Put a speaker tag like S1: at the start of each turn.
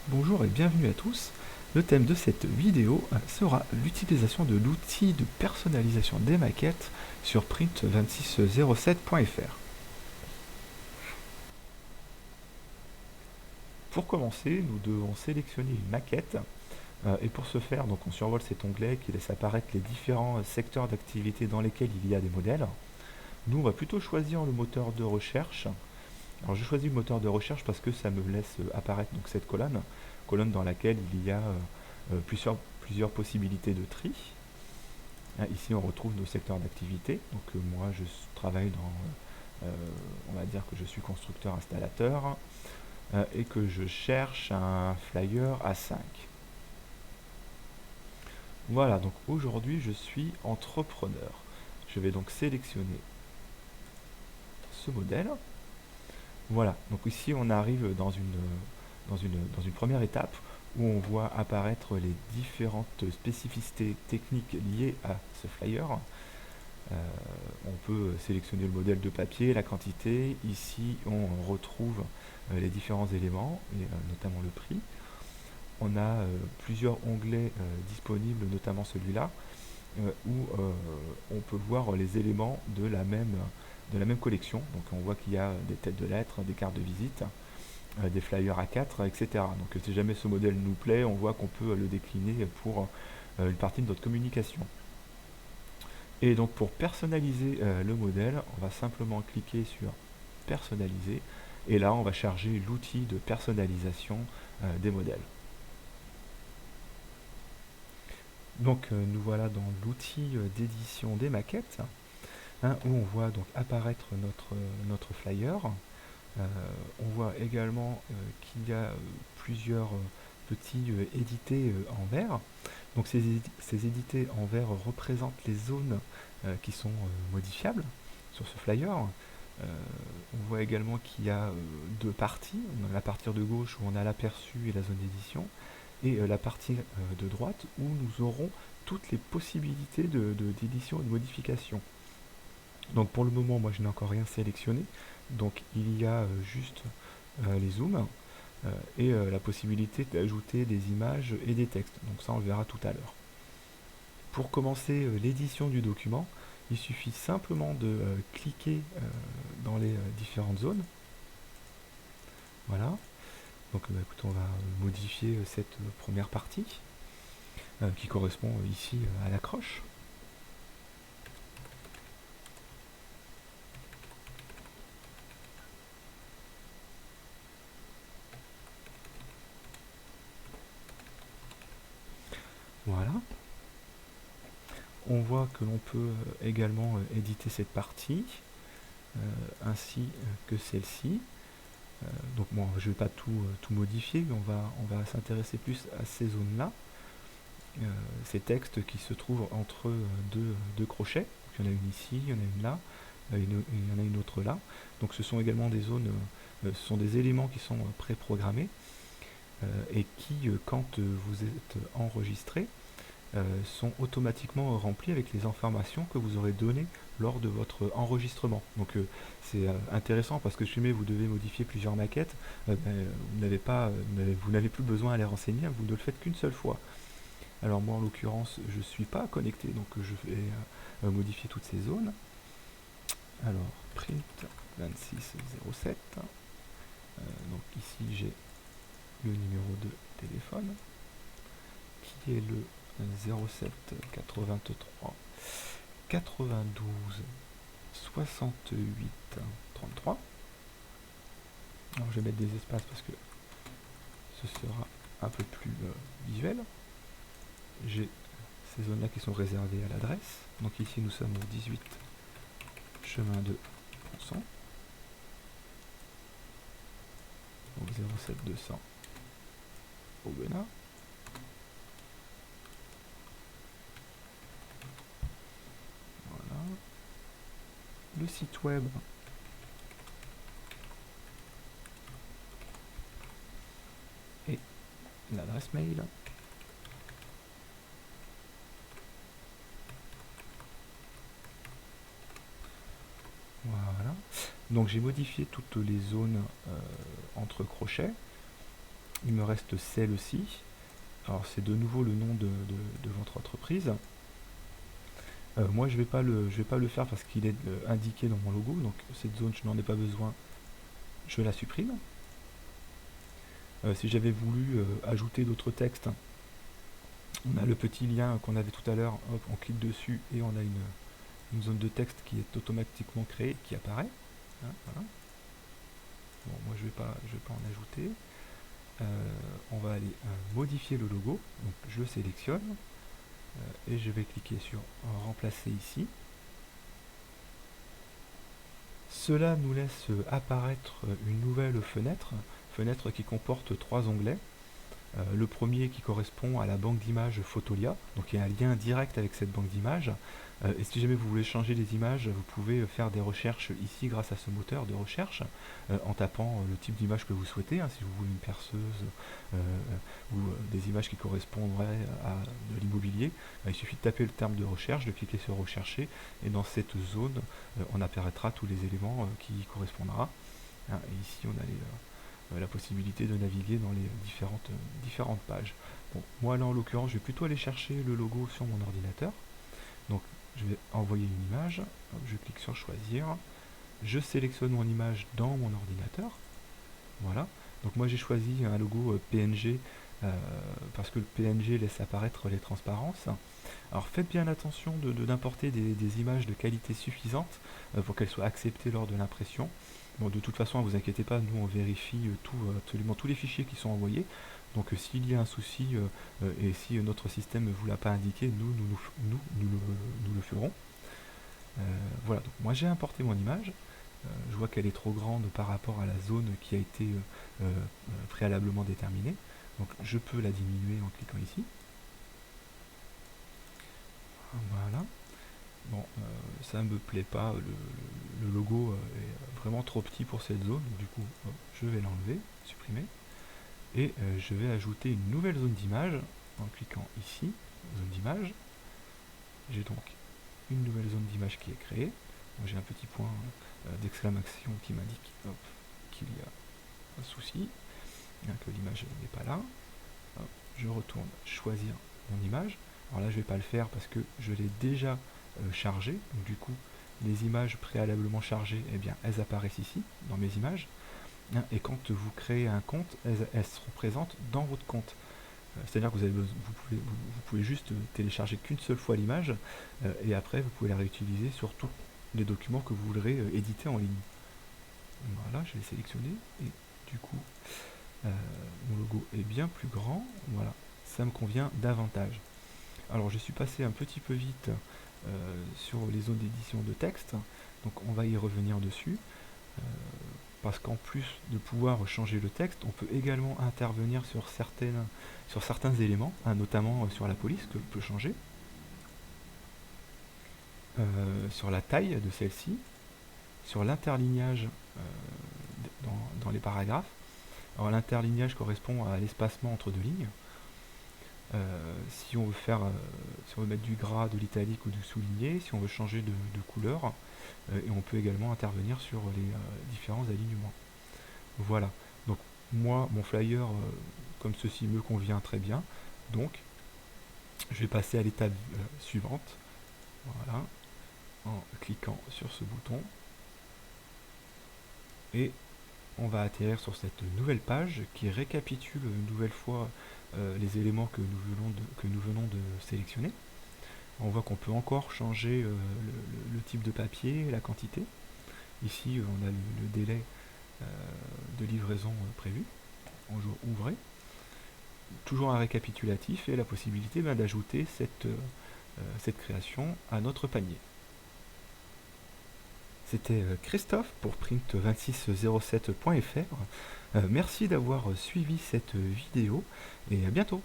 S1: Bonjour et bienvenue à tous. Le thème de cette vidéo sera l'utilisation de l'outil de personnalisation des maquettes sur print2607.fr. Pour commencer, nous devons sélectionner une maquette et pour ce faire, donc on survole cet onglet qui laisse apparaître les différents secteurs d'activité dans lesquels il y a des modèles. Nous, on va plutôt choisir le moteur de recherche. Alors je choisis le moteur de recherche parce que ça me laisse apparaître donc cette colonne dans laquelle il y a plusieurs possibilités de tri. Ici on retrouve nos secteurs d'activité. Donc moi je travaille on va dire que je suis constructeur installateur et que je cherche un flyer A5. Voilà, donc aujourd'hui je suis entrepreneur. Je vais donc sélectionner ce modèle. Voilà, donc ici on arrive dans une première étape où on voit apparaître les différentes spécificités techniques liées à ce flyer. On peut sélectionner le modèle de papier, la quantité. Ici on retrouve les différents éléments, et notamment le prix. On a plusieurs onglets disponibles, notamment celui-là, où on peut voir les éléments de la même collection. Donc on voit qu'il y a des têtes de lettres, des cartes de visite, des flyers A4, etc. Donc si jamais ce modèle nous plaît, on voit qu'on peut le décliner pour une partie de notre communication. Et donc pour personnaliser le modèle, on va simplement cliquer sur personnaliser et là on va charger l'outil de personnalisation des modèles. Donc nous voilà dans l'outil d'édition des maquettes, où on voit donc apparaître notre flyer. On voit également qu'il y a plusieurs petits édités en vert. Donc ces édités en vert représentent les zones qui sont modifiables sur ce flyer. On voit également qu'il y a deux parties. On a la partie de gauche où on a l'aperçu et la zone d'édition, et la partie de droite où nous aurons toutes les possibilités d'édition et de modification. Donc pour le moment, moi je n'ai encore rien sélectionné. Donc il y a juste les zooms et la possibilité d'ajouter des images et des textes. Donc ça on le verra tout à l'heure. Pour commencer l'édition du document, il suffit simplement de cliquer dans les différentes zones. Voilà. Donc écoute, on va modifier cette première partie qui correspond ici à l'accroche. Voilà. On voit que l'on peut également éditer cette partie ainsi que celle-ci. Donc bon, je ne vais pas tout modifier, mais on va s'intéresser plus à ces zones-là. Ces textes qui se trouvent entre deux crochets. Donc, il y en a une ici, il y en a une là, il y en a une autre là. Donc ce sont également des zones, ce sont des éléments qui sont préprogrammés et qui, quand vous êtes enregistré, sont automatiquement remplis avec les informations que vous aurez données lors de votre enregistrement. Donc c'est intéressant parce que si jamais vous devez modifier plusieurs maquettes, vous n'avez plus besoin à les renseigner, vous ne le faites qu'une seule fois. Alors moi en l'occurrence je ne suis pas connecté, donc je vais modifier toutes ces zones. Alors print 2607, donc ici j'ai le numéro de téléphone qui est le 07 83 92 68 33. Alors je vais mettre des espaces parce que ce sera un peu plus visuel. J'ai ces zones là qui sont réservées à l'adresse. Donc ici nous sommes au 18 chemin de Ponson. Donc 07 200 Aubenas. Voilà. Le site web et l'adresse mail. Voilà. Donc j'ai modifié toutes les zones entre crochets. Il me reste celle-ci. Alors c'est de nouveau le nom de votre entreprise. Moi je vais pas le faire parce qu'il est indiqué dans mon logo, donc cette zone je n'en ai pas besoin, je la supprime. Si j'avais voulu ajouter d'autres textes, on a le petit lien qu'on avait tout à l'heure, on clique dessus et on a une zone de texte qui est automatiquement créée, qui apparaît. Hein, voilà. Bon, moi je vais pas en ajouter. On va aller modifier le logo, donc je le sélectionne et je vais cliquer sur remplacer ici. Cela nous laisse apparaître une nouvelle fenêtre qui comporte 3 onglets. Le premier qui correspond à la banque d'images Fotolia, donc il y a un lien direct avec cette banque d'images. Et si jamais vous voulez changer les images, vous pouvez faire des recherches ici grâce à ce moteur de recherche, en tapant le type d'image que vous souhaitez, hein, si vous voulez une perceuse ou des images qui correspondraient à de l'immobilier. Il suffit de taper le terme de recherche, de cliquer sur rechercher, et dans cette zone, on apparaîtra tous les éléments qui y correspondra. Hein, et ici on a la possibilité de naviguer dans les différentes pages. Bon, moi là en l'occurrence je vais plutôt aller chercher le logo sur mon ordinateur. Donc je vais envoyer une image, je clique sur choisir, je sélectionne mon image dans mon ordinateur. Voilà, donc moi j'ai choisi un logo PNG parce que le PNG laisse apparaître les transparences. Alors faites bien attention d'importer des images de qualité suffisante pour qu'elles soient acceptées lors de l'impression. Bon, de toute façon, ne vous inquiétez pas, nous on vérifie absolument tous les fichiers qui sont envoyés. Donc s'il y a un souci et si notre système ne vous l'a pas indiqué, nous le ferons. Voilà, donc moi j'ai importé mon image. Je vois qu'elle est trop grande par rapport à la zone qui a été préalablement déterminée. Donc je peux la diminuer en cliquant ici. Voilà. Bon, ça ne me plaît pas, le logo est vraiment trop petit pour cette zone, du coup je vais l'enlever, supprimer, et je vais ajouter une nouvelle zone d'image en cliquant ici, zone d'image. J'ai donc une nouvelle zone d'image qui est créée. J'ai un petit point d'exclamation qui m'indique qu'il y a un souci, que l'image n'est pas là. Hop, je retourne choisir mon image. Alors là je ne vais pas le faire parce que je l'ai déjà chargé, donc du coup les images préalablement chargées, eh bien, elles apparaissent ici dans mes images, hein, et quand vous créez un compte, elles seront présentes dans votre compte. C'est-à-dire que vous pouvez juste télécharger qu'une seule fois l'image et après vous pouvez la réutiliser sur tous les documents que vous voudrez éditer en ligne. Voilà, je vais sélectionner et du coup mon logo est bien plus grand. Voilà, ça me convient davantage. Alors je suis passé un petit peu vite sur les zones d'édition de texte, donc on va y revenir dessus, parce qu'en plus de pouvoir changer le texte, on peut également intervenir sur certains éléments, hein, notamment sur la police que je peux changer, sur la taille de celle-ci, sur l'interlignage dans les paragraphes. Alors l'interlignage correspond à l'espacement entre deux lignes. Si on veut mettre du gras, de l'italique ou du souligné, si on veut changer de couleur, et on peut également intervenir sur les différents alignements. Voilà, donc moi mon flyer comme ceci me convient très bien, donc je vais passer à l'étape suivante, voilà, en cliquant sur ce bouton, et on va atterrir sur cette nouvelle page qui récapitule une nouvelle fois les éléments que nous venons de sélectionner. On voit qu'on peut encore changer le type de papier, la quantité. Ici, on a le délai de livraison prévu. On ouvre. Toujours un récapitulatif et la possibilité d'ajouter cette création à notre panier. C'était Christophe pour print2607.fr. Merci d'avoir suivi cette vidéo et à bientôt.